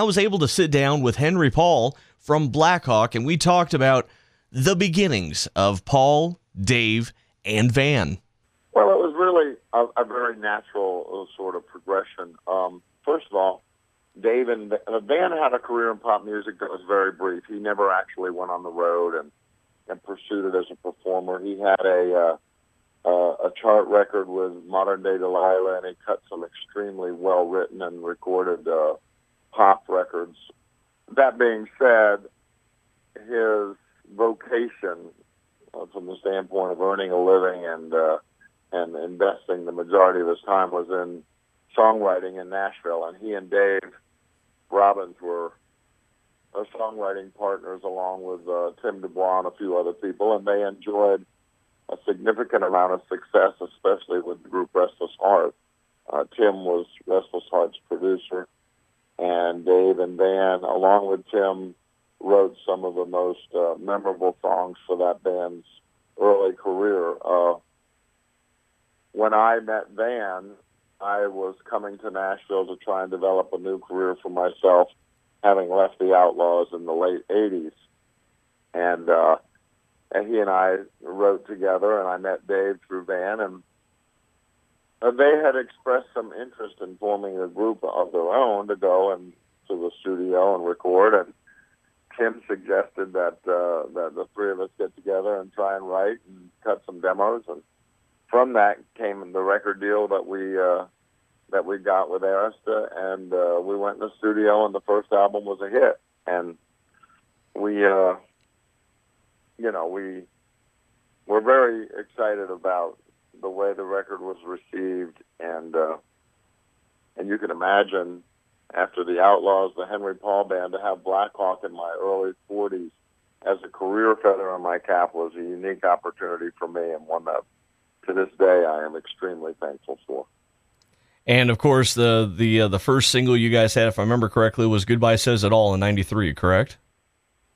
was able to sit down with Henry Paul from Blackhawk, and we talked about the beginnings of Paul, Dave, and Van. Well, it was really a very natural sort of progression. First of all, Dave and Van had a career in pop music that was very brief. He never actually went on the road and pursued it as a performer. He had a chart record with Modern Day Delilah, and he cut some extremely well-written and recorded pop records. That being said, his vocation from the standpoint of earning a living and investing the majority of his time was in songwriting in Nashville, and he and Dave Robbins were songwriting partners along with Tim Dubois and a few other people, and they enjoyed a significant amount of success, especially with the group Restless Heart. Tim was Restless Heart's producer, and Dave and Van, along with Tim, wrote some of the most memorable songs for that band's early career. When I met Van, I was coming to Nashville to try and develop a new career for myself, having left the Outlaws in the late 80s. And he and I wrote together, and I met Dave through Van, and they had expressed some interest in forming a group of their own to go and to the studio and record, and Tim suggested that the three of us get together and try and write and cut some demos, and from that came the record deal that we got with Arista, and we went in the studio, and the first album was a hit, and we were very excited about the way the record was received, and you can imagine, after the Outlaws, the Henry Paul Band, to have Blackhawk in my early 40s as a career feather on my cap was a unique opportunity for me, and one that, to this day, I am extremely thankful for. And, of course, the first single you guys had, if I remember correctly, was Goodbye Says It All in 93, correct?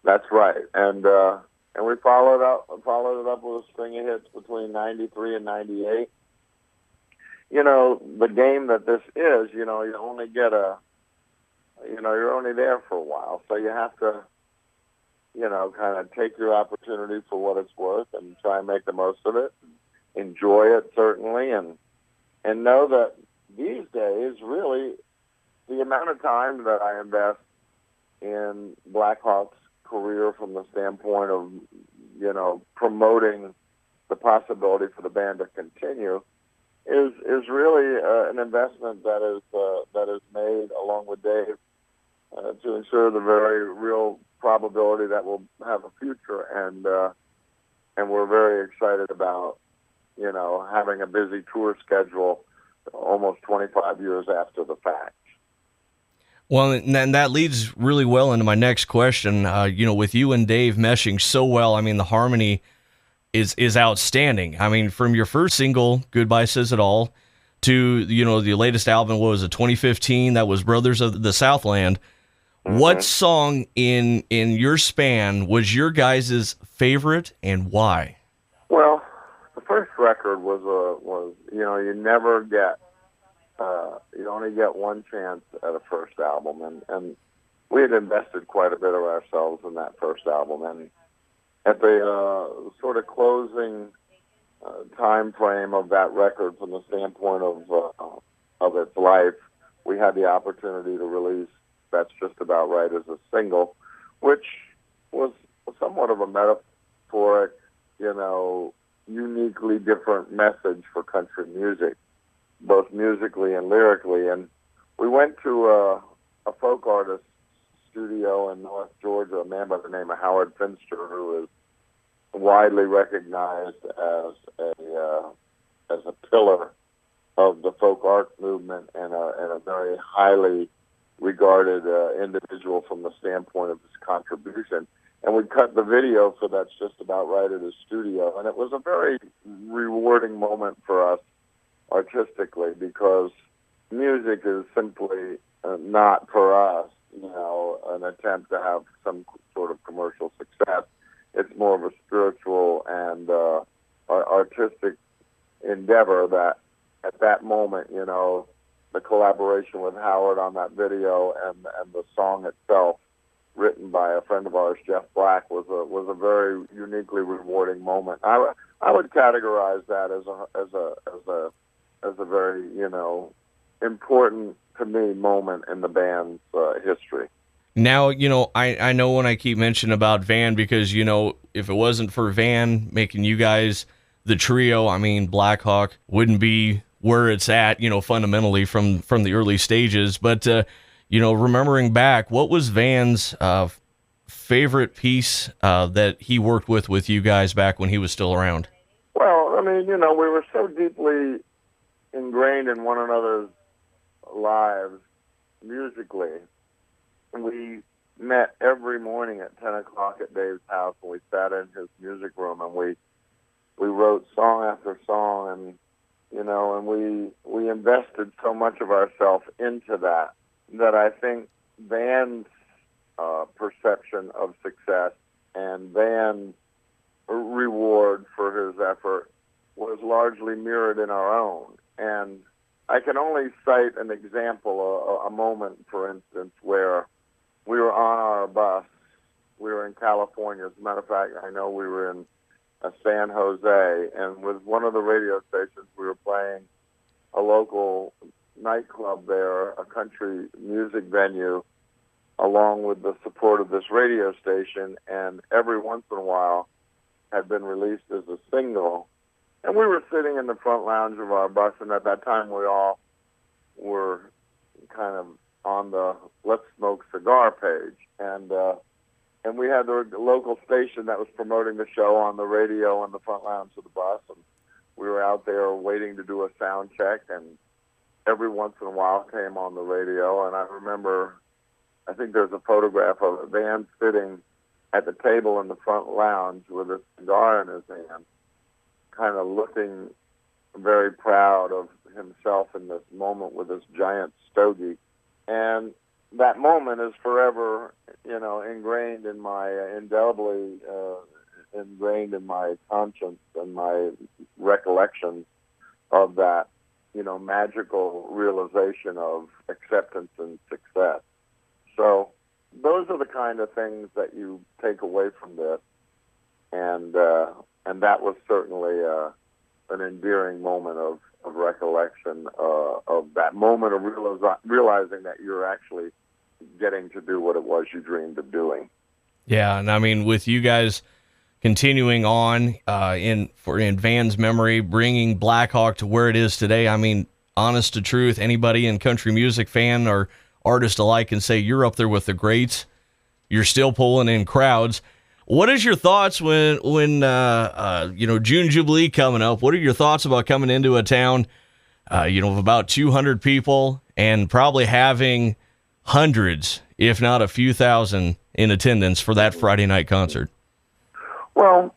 That's right. And we followed it up with a string of hits between 93 and 98. You know, the game that this is, you only get you're only there for a while. So you have to, kind of take your opportunity for what it's worth and try and make the most of it. Enjoy it, certainly, and know that these days, really, the amount of time that I invest in Blackhawk's career from the standpoint of, promoting the possibility for the band to continue is really an investment that is made along with Dave to ensure the very real probability that we'll have a future, and we're very excited about having a busy tour schedule almost 25 years after the fact. Well, and that leads really well into my next question. With you and Dave meshing so well, I mean, the harmony is outstanding. I mean, from your first single, Goodbye Says It All, to, the latest album, what was it, 2015, that was Brothers of the Southland. Mm-hmm. What song in your span was your guys' favorite, and why? Well, the first record was you never get, you only get one chance at a first album, and we had invested quite a bit of ourselves in that first album, and at the sort of closing time frame of that record from the standpoint of its life, we had the opportunity to release That's Just About Right as a single, which was somewhat of a metaphoric, uniquely different message for country music, both musically and lyrically. And we went to a folk artist studio in North Georgia, a man by the name of Howard Finster, who is widely recognized as a pillar of the folk art movement and a very highly regarded individual from the standpoint of his contribution. And we cut the video for That's Just About Right at his studio, and it was a very rewarding moment for us artistically, because music is simply not for us, an attempt to have some sort of commercial success. It's more of a spiritual and artistic endeavor that at that moment, the collaboration with Howard on that video and the song itself, written by a friend of ours, Jeff Black, was a very uniquely rewarding moment. I would categorize that as a very, important to me moment in the band's history. Now, I know when I keep mentioning about Van, because, if it wasn't for Van making you guys the trio, I mean, Blackhawk wouldn't be where it's at, fundamentally from the early stages. But, remembering back, what was Van's favorite piece that he worked with you guys back when he was still around? Well, I mean, we were so deeply ingrained in one another's lives musically. We met every morning at 10 o'clock at Dave's house, and we sat in his music room, and we wrote song after song, and we invested so much of ourselves into that I think Van's perception of success and Van's reward for his effort was largely mirrored in our own. And I can only cite an example, a moment, for instance, where we were on our bus. We were in California. As a matter of fact, I know we were in San Jose, and with one of the radio stations, we were playing a local nightclub there, a country music venue, along with the support of this radio station, and every once in a while had been released as a single. And we were sitting in the front lounge of our bus, and at that time we all were kind of on the Let's Smoke Cigar page. And we had the local station that was promoting the show on the radio in the front lounge of the bus, and we were out there waiting to do a sound check, and every once in a while came on the radio. And I remember, I think there's a photograph of a Van sitting at the table in the front lounge with a cigar in his hand, kind of looking very proud of himself in this moment with this giant stogie. And that moment is forever, ingrained in my, indelibly ingrained in my conscience and my recollection of that, magical realization of acceptance and success. So those are the kind of things that you take away from this, and that was certainly an endearing moment of recollection of that moment of realizing that you're actually getting to do what it was you dreamed of doing. Yeah, and I mean, with you guys continuing on in Van's memory, bringing Blackhawk to where it is today, I mean, honest to truth, anybody in country music, fan or artist alike, can say you're up there with the greats. You're still pulling in crowds. What is your thoughts when June Jubilee coming up? What are your thoughts about coming into a town, of about 200 people and probably having hundreds, if not a few thousand, in attendance for that Friday night concert? Well,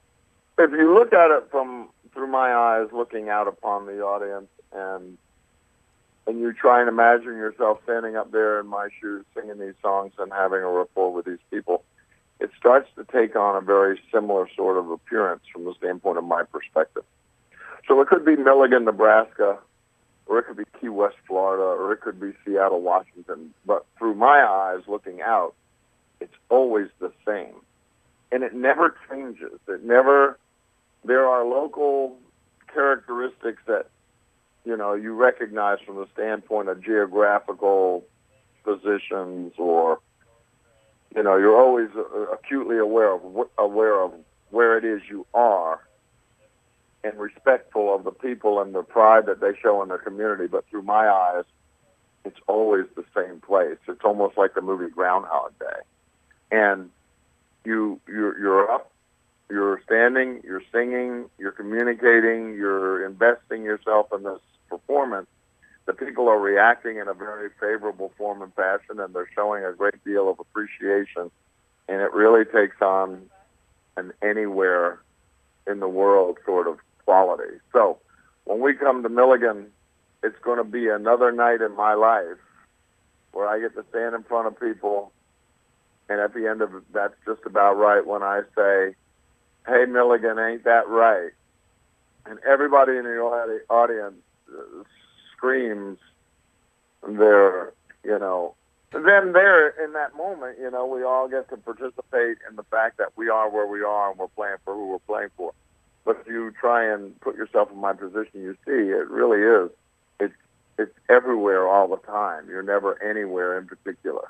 if you look at it through my eyes, looking out upon the audience, and you try and imagine yourself standing up there in my shoes, singing these songs and having a rapport with these people, it starts to take on a very similar sort of appearance from the standpoint of my perspective. So it could be Milligan, Nebraska, or it could be Key West, Florida, or it could be Seattle, Washington. But through my eyes, looking out, it's always the same. And it never changes. There are local characteristics that, you recognize from the standpoint of geographical positions, or, you're always acutely aware of where it is you are, and respectful of the people and the pride that they show in their community. But through my eyes, it's always the same place. It's almost like the movie Groundhog Day. And you're up, you're standing, you're singing, you're communicating, you're investing yourself in this performance. The people are reacting in a very favorable form and fashion, and they're showing a great deal of appreciation. And it really takes on an anywhere in the world sort of quality. So when we come to Milligan, it's going to be another night in my life where I get to stand in front of people, and at the end of it, that's just about right when I say, "Hey, Milligan, ain't that right?" And everybody in the audience screams their, then there in that moment, we all get to participate in the fact that we are where we are and we're playing for who we're playing for. But if you try and put yourself in my position, you see it really is. It's everywhere all the time. You're never anywhere in particular.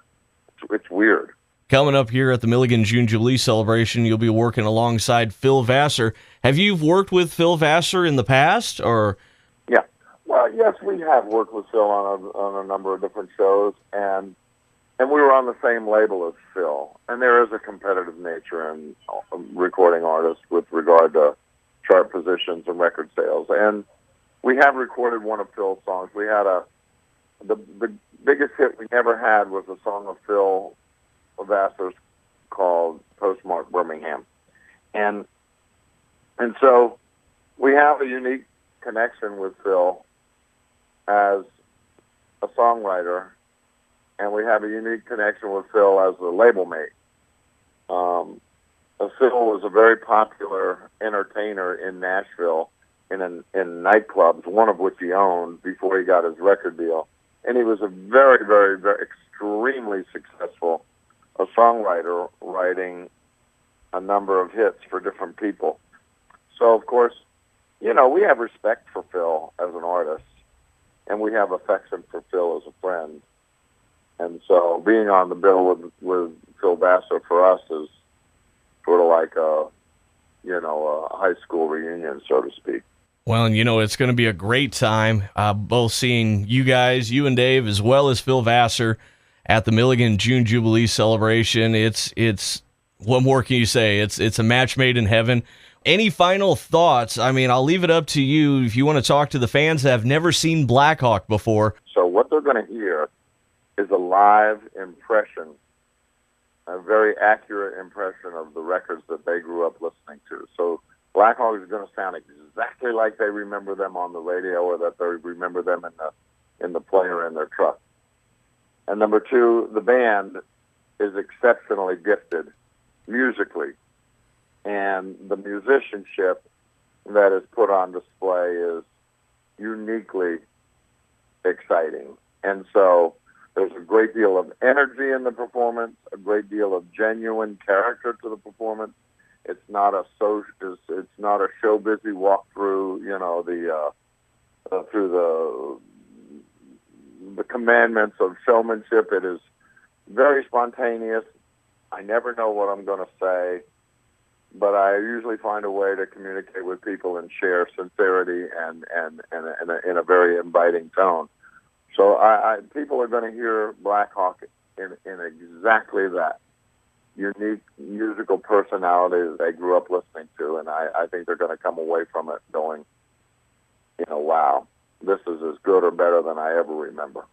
It's weird. Coming up here at the Milligan June Jubilee celebration, you'll be working alongside Phil Vassar. Have you worked with Phil Vassar in the past, or? Yeah. Well, yes, we have worked with Phil on a number of different shows, and we were on the same label as Phil. And there is a competitive nature in recording artists with regard to chart positions and record sales. And we have recorded one of Phil's songs. We had the biggest hit we never had was a song of Phil Vassar's called Postmark Birmingham. And so we have a unique connection with Phil as a songwriter, and we have a unique connection with Phil as a label mate. Phil was a very popular entertainer in Nashville in nightclubs, one of which he owned before he got his record deal. And he was a very, very, very extremely successful songwriter, writing a number of hits for different people. So, of course, we have respect for Phil as an artist, and we have affection for Phil as a friend. And so being on the bill with Phil Vassar for us is sort of like a high school reunion, so to speak. Well, and it's going to be a great time, both seeing you guys, you and Dave, as well as Phil Vassar at the Milligan June Jubilee celebration. It's what more can you say? It's a match made in heaven. Any final thoughts? I mean, I'll leave it up to you if you want to talk to the fans that have never seen Blackhawk before. So what they're going to hear is a live impression, a very accurate impression of the records that they grew up listening to. So Blackhawk is going to sound exactly like they remember them on the radio, or that they remember them in the player in their truck. And number two, the band is exceptionally gifted musically, and the musicianship that is put on display is uniquely exciting. And so there's a great deal of energy in the performance, a great deal of genuine character to the performance. It's not a show busy walk through, through the commandments of showmanship. It is very spontaneous. I never know what I'm going to say, but I usually find a way to communicate with people and share sincerity and in a very inviting tone. So people are going to hear Blackhawk in exactly that unique musical personality that they grew up listening to, and I think they're going to come away from it going, wow, this is as good or better than I ever remember.